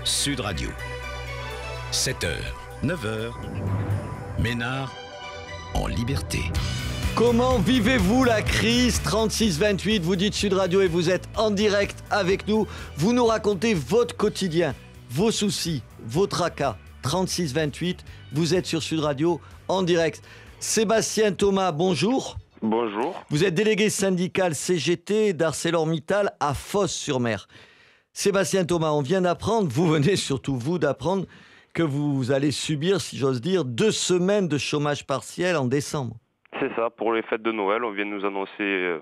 Sud Radio. 7h, 9h, Ménard en liberté. Comment vivez-vous la crise 36-28, vous dites Sud Radio et vous êtes en direct avec nous. Vous nous racontez votre quotidien, vos soucis, vos tracas. 36-28, vous êtes sur Sud Radio en direct. Sébastien Thomas, bonjour. Bonjour. Vous êtes délégué syndical CGT d'ArcelorMittal à Fos-sur-Mer. Sébastien Thomas, on vient d'apprendre, vous venez surtout vous d'apprendre que vous allez subir, si j'ose dire, 2 semaines de chômage partiel en décembre. C'est ça, pour les fêtes de Noël, on vient de nous annoncer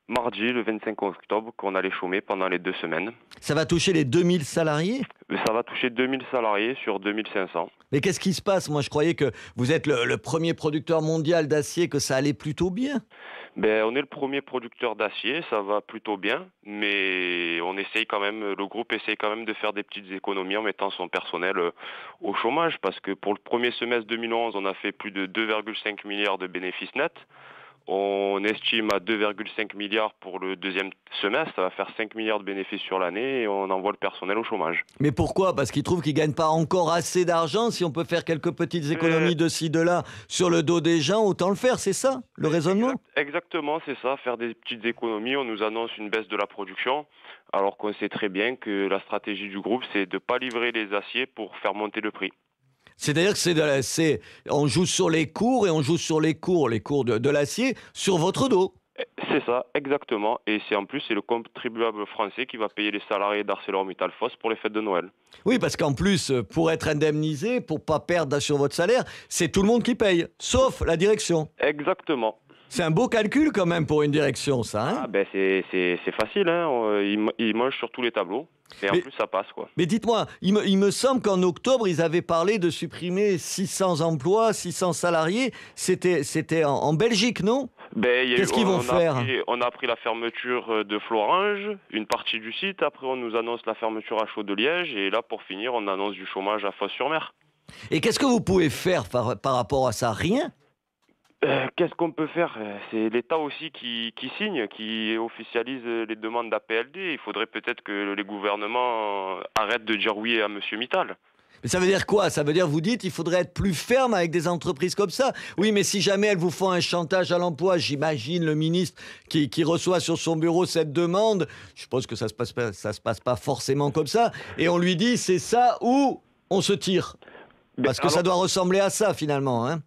mardi, le 25 octobre, qu'on allait chômer pendant les 2 semaines. Ça va toucher les 2000 salariés ? Ça va toucher 2000 salariés sur 2500. Mais qu'est-ce qui se passe ? Moi, je croyais que vous êtes le premier producteur mondial d'acier, que ça allait plutôt bien. On est le premier producteur d'acier, ça va plutôt bien, mais on essaye quand même, le groupe essaye quand même de faire des petites économies en mettant son personnel au chômage, parce que pour le premier semestre 2011, on a fait plus de 2,5 milliards de bénéfices nets. On estime à 2,5 milliards pour le deuxième semestre, ça va faire 5 milliards de bénéfices sur l'année et on envoie le personnel au chômage. Mais pourquoi ? Parce qu'ils trouvent qu'ils ne gagnent pas encore assez d'argent. Si on peut faire quelques petites économies de ci, de là sur le dos des gens, autant le faire, c'est ça le raisonnement ? Exactement, c'est ça, faire des petites économies. On nous annonce une baisse de la production, alors qu'on sait très bien que la stratégie du groupe, c'est de ne pas livrer les aciers pour faire monter le prix. C'est-à-dire que on joue sur les cours et on joue sur les cours de l'acier sur votre dos. C'est ça, exactement. Et c'est le contribuable français qui va payer les salariés d'ArcelorMittal Fos pour les fêtes de Noël. Oui, parce qu'en plus, pour être indemnisé, pour ne pas perdre sur votre salaire, c'est tout le monde qui paye, sauf la direction. Exactement. C'est un beau calcul quand même pour une direction, ça. Hein ? C'est facile, hein. Ils mangent sur tous les tableaux. Et en plus, ça passe, quoi. Mais dites-moi, il me semble qu'en octobre, ils avaient parlé de supprimer 600 emplois, 600 salariés. C'était en Belgique, non ? Qu'est-ce qu'ils vont faire ? On a appris la fermeture de Florange, une partie du site. Après, on nous annonce la fermeture à Chaux-de-Liège. Et là, pour finir, on annonce du chômage à Fos-sur-Mer. Et qu'est-ce que vous pouvez faire par rapport à ça ? Rien ? Qu'est-ce qu'on peut faire ? C'est l'État aussi qui signe, qui officialise les demandes d'APLD. Il faudrait peut-être que les gouvernements arrêtent de dire oui à M. Mittal. Mais ça veut dire quoi ? Ça veut dire, vous dites, il faudrait être plus ferme avec des entreprises comme ça. Oui, mais si jamais elles vous font un chantage à l'emploi, j'imagine le ministre qui reçoit sur son bureau cette demande, je suppose que ça se passe pas forcément comme ça, et on lui dit, c'est ça ou on se tire. Parce que ça doit ressembler à ça, finalement. Hein.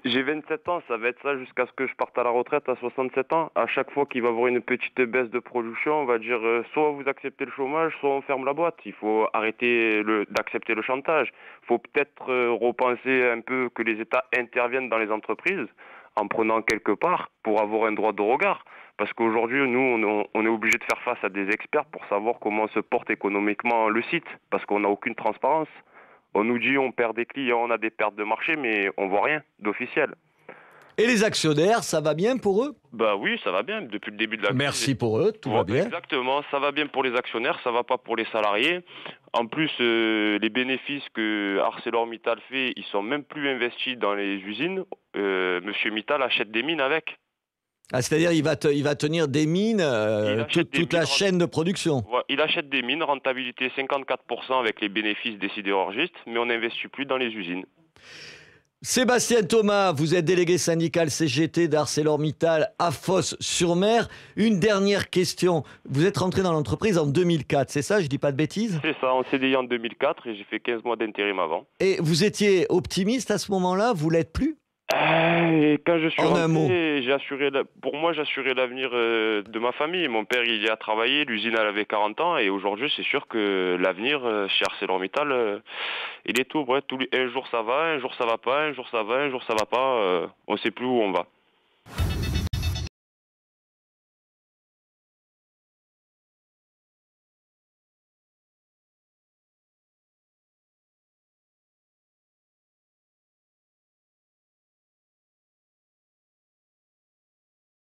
J'ai 27 ans, ça va être ça jusqu'à ce que je parte à la retraite à 67 ans. À chaque fois qu'il va y avoir une petite baisse de production, on va dire soit vous acceptez le chômage, soit on ferme la boîte. Il faut arrêter d'accepter le chantage. Il faut peut-être repenser un peu que les États interviennent dans les entreprises en prenant quelque part pour avoir un droit de regard. Parce qu'aujourd'hui, nous, on est obligé de faire face à des experts pour savoir comment se porte économiquement le site, parce qu'on n'a aucune transparence. On nous dit on perd des clients, on a des pertes de marché, mais on voit rien d'officiel. Et les actionnaires, ça va bien pour eux ? Oui, ça va bien depuis le début de la crise. Merci pour eux, tout va bien. Exactement, ça va bien pour les actionnaires, ça va pas pour les salariés. En plus, les bénéfices que ArcelorMittal fait, ils sont même plus investis dans les usines. Monsieur Mittal achète des mines avec. Ah, c'est-à-dire il va tenir des mines, toute la chaîne de production. Ouais, il achète des mines, rentabilité 54% avec les bénéfices des sidérurgistes, mais on n'investit plus dans les usines. Sébastien Thomas, vous êtes délégué syndical CGT d'ArcelorMittal à Fos-sur-Mer. Une dernière question. Vous êtes rentré dans l'entreprise en 2004, c'est ça ? Je dis pas de bêtises ? C'est ça, on CDI en 2004 et j'ai fait 15 mois d'intérim avant. Et vous étiez optimiste à ce moment-là ? Vous l'êtes plus ? Et quand je suis rentré, j'assurais l'avenir de ma famille. Mon père, il y a travaillé, l'usine elle avait 40 ans et aujourd'hui, c'est sûr que l'avenir chez ArcelorMittal, il est tout. Un jour ça va, un jour ça va pas, un jour ça va, un jour ça va pas. On sait plus où on va.